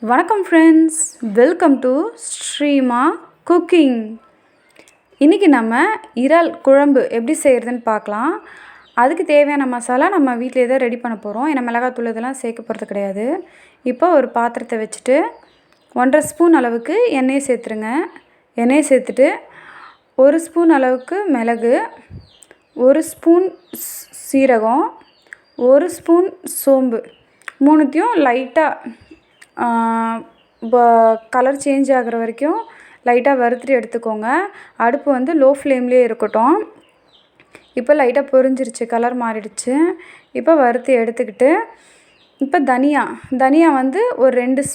வணக்கம் friends, welcome to Srima cooking. இன்றைக்கி நம்ம இறால் குழம்பு எப்படி செய்கிறதுன்னு பார்க்கலாம். அதுக்கு தேவையான மசாலா நம்ம வீட்டிலே தான் ரெடி பண்ண போகிறோம். ஏன்னா மிளகாத்தூள் இதெல்லாம் சேர்க்க போகிறது கிடையாது. இப்போ ஒரு பாத்திரத்தை வச்சுட்டு 1.5 ஸ்பூன் அளவுக்கு எண்ணெயை சேர்த்துருங்க. எண்ணெயை சேர்த்துட்டு 1 ஸ்பூன் அளவுக்கு மிளகு, 1 ஸ்பூன் சீரகம், 1 ஸ்பூன் சோம்பு, மூணுத்தையும் லைட்டாக கலர் சேஞ்ச் ஆகிற வரைக்கும் லைட்டாக வறுத்துட்டு எடுத்துக்கோங்க. அடுப்பு வந்து லோ ஃப்ளேம்லேயே இருக்கட்டும். இப்போ லைட்டாக பொரிஞ்சிருச்சு, கலர் மாறிடுச்சு. இப்போ வறுத்து எடுத்துக்கிட்டு இப்போ தனியா வந்து ஒரு 2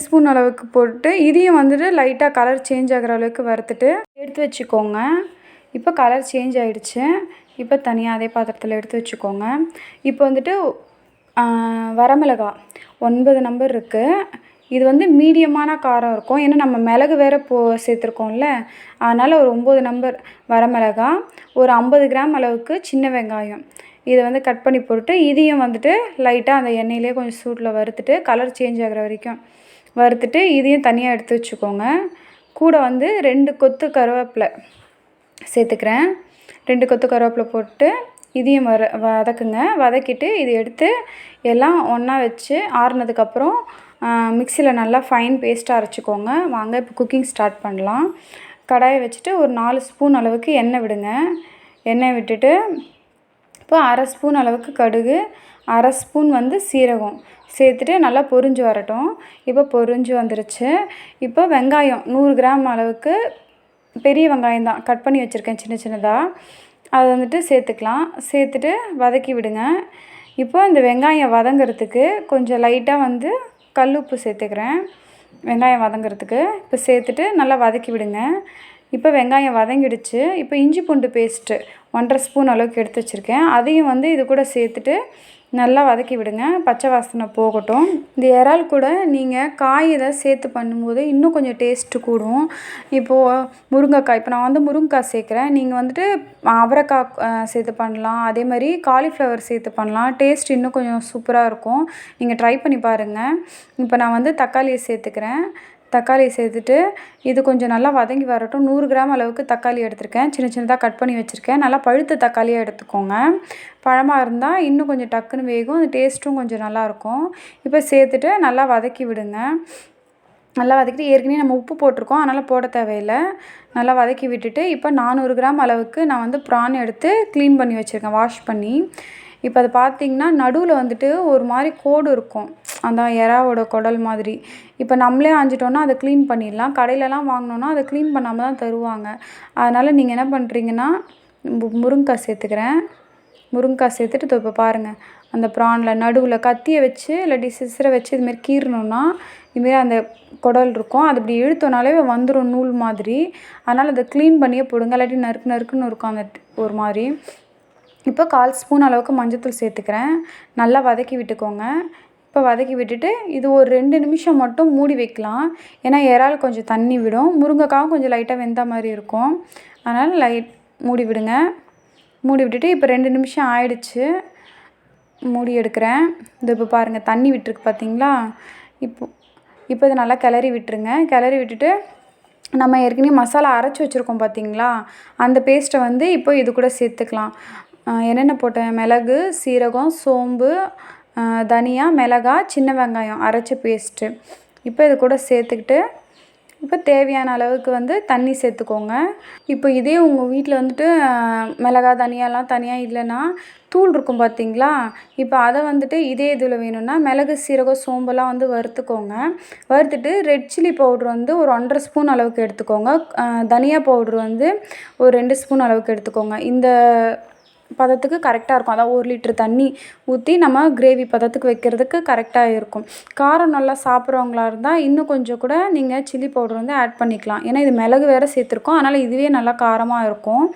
ஸ்பூன் அளவுக்கு போட்டு இதையும் வந்துட்டு லைட்டாக கலர் சேஞ்ச் ஆகிற அளவுக்கு வறுத்துட்டு எடுத்து வச்சுக்கோங்க. இப்போ கலர் சேஞ்ச் ஆகிடுச்சு. இப்போ தனியாக அதே பாத்திரத்தில் எடுத்து வச்சுக்கோங்க. இப்போ வந்துட்டு வரமிளகா 9 நம்பர் இருக்குது. இது வந்து மீடியமான காரம் இருக்கும். ஏன்னா நம்ம மிளகு வேறு சேர்த்துருக்கோம்ல, அதனால் ஒரு 9 நம்பர் வரமிளகா, ஒரு 50 கிராம் அளவுக்கு சின்ன வெங்காயம் இதை வந்து கட் பண்ணி போட்டு இதையும் வந்துட்டு லைட்டாக அந்த எண்ணெயிலே கொஞ்சம் சூட்டில் வறுத்துட்டு கலர் சேஞ்ச் ஆகிற வரைக்கும் வறுத்துட்டு இதையும் தனியாக எடுத்து வச்சுக்கோங்க. கூட வந்து 2 கொத்து கருவேப்பிலை சேர்த்துக்கிறேன். 2 கொத்து கருவேப்பிலை போட்டு இதையும் வதக்குங்க. வதக்கிட்டு இது எடுத்து எல்லாம் ஒன்றா வச்சு ஆறுனதுக்கப்புறம் மிக்சியில் நல்லா ஃபைன் பேஸ்ட்டாக அரைச்சிக்கோங்க. வாங்க இப்போ குக்கிங் ஸ்டார்ட் பண்ணலாம். கடாயை வச்சுட்டு ஒரு 4 ஸ்பூன் அளவுக்கு எண்ணெய் விடுங்க. எண்ணெய் விட்டுட்டு இப்போ 1/2 ஸ்பூன் அளவுக்கு கடுகு, 1/2 ஸ்பூன் வந்து சீரகம் சேர்த்துட்டு நல்லா பொரிஞ்சு வரட்டும். இப்போ பொரிஞ்சு வந்துருச்சு. இப்போ வெங்காயம் 100 கிராம் அளவுக்கு பெரிய வெங்காயம் தான் கட் பண்ணி வச்சுருக்கேன் சின்ன சின்னதாக. அதை வந்துட்டு சேர்த்துக்கலாம். சேர்த்துட்டு வதக்கி விடுங்க. இப்போ இந்த வெங்காயம் வதங்கிறதுக்கு கொஞ்சம் லைட்டாக வந்து கல் உப்பு சேர்த்துக்கிறேன். வெங்காயம் வதங்கிறதுக்கு இப்போ சேர்த்துட்டு நல்லா வதக்கி விடுங்க. இப்போ வெங்காயம் வதங்கிடுச்சு. இப்போ இஞ்சி பூண்டு பேஸ்ட்டு 1.5 ஸ்பூன் அளவுக்கு எடுத்து வச்சுருக்கேன். அதையும் வந்து இது கூட சேர்த்துட்டு நல்லா வதக்கி விடுங்க. பச்சை வாசனை போகட்டும். இந்த இறால் கூட நீங்கள் காய் ஏதாவது சேர்த்து பண்ணும்போது இன்னும் கொஞ்சம் டேஸ்ட்டு கூடும். இப்போது முருங்கைக்காய், இப்போ நான் வந்து முருங்கைக்காய் சேர்க்குறேன். நீங்கள் வந்துட்டு அவரைக்காய் சேர்த்து பண்ணலாம். அதே மாதிரி காலிஃப்ளவர் சேர்த்து பண்ணலாம். டேஸ்ட் இன்னும் கொஞ்சம் சூப்பராக இருக்கும். நீங்கள் ட்ரை பண்ணி பாருங்கள். இப்போ நான் வந்து தக்காளியை சேர்த்துக்கிறேன். தக்காளி சேர்த்துட்டு இது கொஞ்சம் நல்லா வதங்கி வரட்டும். 100 கிராம் அளவுக்கு தக்காளி எடுத்திருக்கேன். சின்ன சின்னதாக கட் பண்ணி வச்சுருக்கேன். நல்லா பழுத்த தக்காளியாக எடுத்துக்கோங்க. பழமாக இருந்தால் இன்னும் கொஞ்சம் டக்குன்னு வேகும். அது டேஸ்ட்டும் கொஞ்சம் நல்லாயிருக்கும். இப்போ சேர்த்துட்டு நல்லா வதக்கி விடுங்க. நல்லா வதக்கிட்டு ஏற்கனவே நம்ம உப்பு போட்டிருக்கோம், அதனால் போட தேவையில்லை. நல்லா வதக்கி விட்டுட்டு இப்போ 400 கிராம் அளவுக்கு நான் வந்து ப்ரான் எடுத்து க்ளீன் பண்ணி வச்சுருக்கேன், வாஷ் பண்ணி. இப்போ அது பார்த்திங்கன்னா நடுவில் வந்துட்டு ஒரு மாதிரி கோடு இருக்கும், அந்த எறாவோட குடல் மாதிரி. இப்போ நம்மளே ஆஞ்சிட்டோன்னா அதை க்ளீன் பண்ணிடலாம். கடையிலலாம் வாங்கினோன்னா அதை க்ளீன் பண்ணாமல் தான் தருவாங்க. அதனால் நீங்கள் என்ன பண்ணுறீங்கன்னா முருங்கைக்காய் சேர்த்துக்கிறேன். முருங்கைக்காய் சேர்த்துட்டு இப்போ பாருங்கள், அந்த ப்ரானில் நடுவில் கத்தியை வச்சு இல்லாட்டி சிசரை வச்சு இதுமாரி கீறணுன்னா இதுமாரி அந்த குடல் இருக்கும், அது இப்படி இழுத்தோனாலே வந்துடும் நூல் மாதிரி. அதனால் அதை க்ளீன் பண்ணியே போடுங்க, இல்லாட்டி நறுக்கு நறுக்குன்னு இருக்கும் அந்த ஒரு மாதிரி. இப்போ 1/4 ஸ்பூன் அளவுக்கு மஞ்சள்தூள் சேர்த்துக்கிறேன். நல்லா வதக்கி விட்டுக்கோங்க. இப்போ வதக்கி விட்டுட்டு இது ஒரு 2 நிமிஷம் மட்டும் மூடி வைக்கலாம். ஏன்னா இறால் கொஞ்சம் தண்ணி விடும், முருங்கைக்காவும் கொஞ்சம் லைட்டாக வெந்த மாதிரி இருக்கும். அதனால் மூடி விடுங்க. மூடி விட்டுட்டு இப்போ 2 நிமிஷம் ஆயிடுச்சு. மூடி எடுக்கிறேன். இது இப்போ பாருங்கள் தண்ணி விட்டுருக்கு பார்த்தீங்களா. இப்போ இதை நல்லா கிளறி விட்டுருங்க. கிளறி விட்டுட்டு நம்ம ஏற்கனவே மசாலா அரைச்சி வச்சுருக்கோம் பார்த்தீங்களா, அந்த பேஸ்ட்டை வந்து இப்போ இது கூட சேர்த்துக்கலாம். என்னென்ன போட்டேன், மிளகு, சீரகம், சோம்பு, தனியா, மிளகாய், சின்ன வெங்காயம் அரைச்ச பேஸ்ட்டு. இப்போ இது கூட சேர்த்துக்கிட்டு இப்போ தேவையான அளவுக்கு வந்து தண்ணி சேர்த்துக்கோங்க. இப்போ இதே உங்கள் வீட்டில் வந்துட்டு மிளகாய் தனியாலாம் தனியாக இல்லைன்னா தூள் இருக்கும் பார்த்தீங்களா, இப்போ அதை வந்துட்டு இதே இதில் வேணும்னா மிளகு, சீரகம், சோம்பெல்லாம் வந்து வறுத்துக்கோங்க. வறுத்துட்டு ரெட் சில்லி பவுட்ரு வந்து ஒரு 1.5 ஸ்பூன் அளவுக்கு எடுத்துக்கோங்க. தனியா பவுட்ரு வந்து ஒரு 2 ஸ்பூன் அளவுக்கு எடுத்துக்கோங்க. இந்த பதத்துக்கு கரெக்டாக இருக்கும். அதான் 1 லிட்டர் தண்ணி ஊற்றி நம்ம கிரேவி பதத்துக்கு வைக்கிறதுக்கு கரெக்டாக இருக்கும். காரம் நல்லா சாப்பிட்றவங்களா இருந்தால் இன்னும் கொஞ்சம் கூட நீங்கள் சில்லி பவுடர் வந்து ஆட் பண்ணிக்கலாம். ஏன்னா இது மிளகு வேறு சேர்த்துருக்கோம், அதனால் இதுவே நல்லா காரமாக இருக்கும்.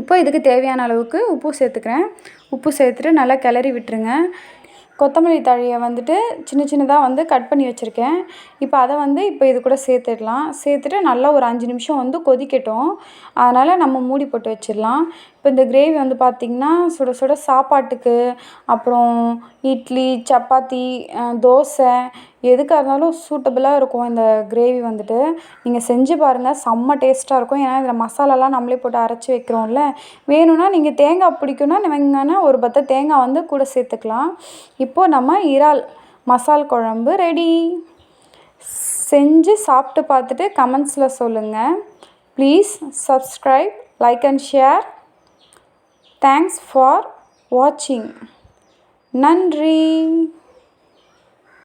இப்போ இதுக்கு தேவையான அளவுக்கு உப்பு சேர்த்துக்கிறேன். உப்பு சேர்த்துட்டு நல்லா கிளறி விட்டுருங்க. கொத்தமல்லி தழையை வந்துட்டு சின்ன சின்னதாக வந்து கட் பண்ணி வச்சுருக்கேன். இப்போ அதை வந்து இப்போ இது கூட சேர்த்துடலாம். சேர்த்துட்டு நல்லா ஒரு 5 நிமிஷம் வந்து கொதிக்கட்டும். அதனால் நம்ம மூடி போட்டு வச்சிடலாம். இப்போ இந்த கிரேவி வந்து பார்த்திங்கன்னா சுட சுட சாப்பாட்டுக்கு, அப்புறம் இட்லி, சப்பாத்தி, தோசை எதுக்காக இருந்தாலும் சூட்டபுளாக இருக்கும் இந்த கிரேவி வந்துட்டு. நீங்கள் செஞ்சு பாருங்கள், செம்ம டேஸ்ட்டாக இருக்கும். ஏன்னா இதில் மசாலாலாம் நம்மளே போட்டு அரைச்சி வைக்கிறோம்ல. வேணும்னா நீங்கள் தேங்காய் பிடிக்குன்னா வேணுங்கன்னா ஒரு பத்த தேங்காய் வந்து கூட சேர்த்துக்கலாம். இப்போது நம்ம இறால் மசால் குழம்பு ரெடி. செஞ்சு சாப்பிட்டு பார்த்துட்டு கமெண்ட்ஸில் சொல்லுங்கள். Please subscribe, like and share. Thanks for வாட்சிங். நன்றி.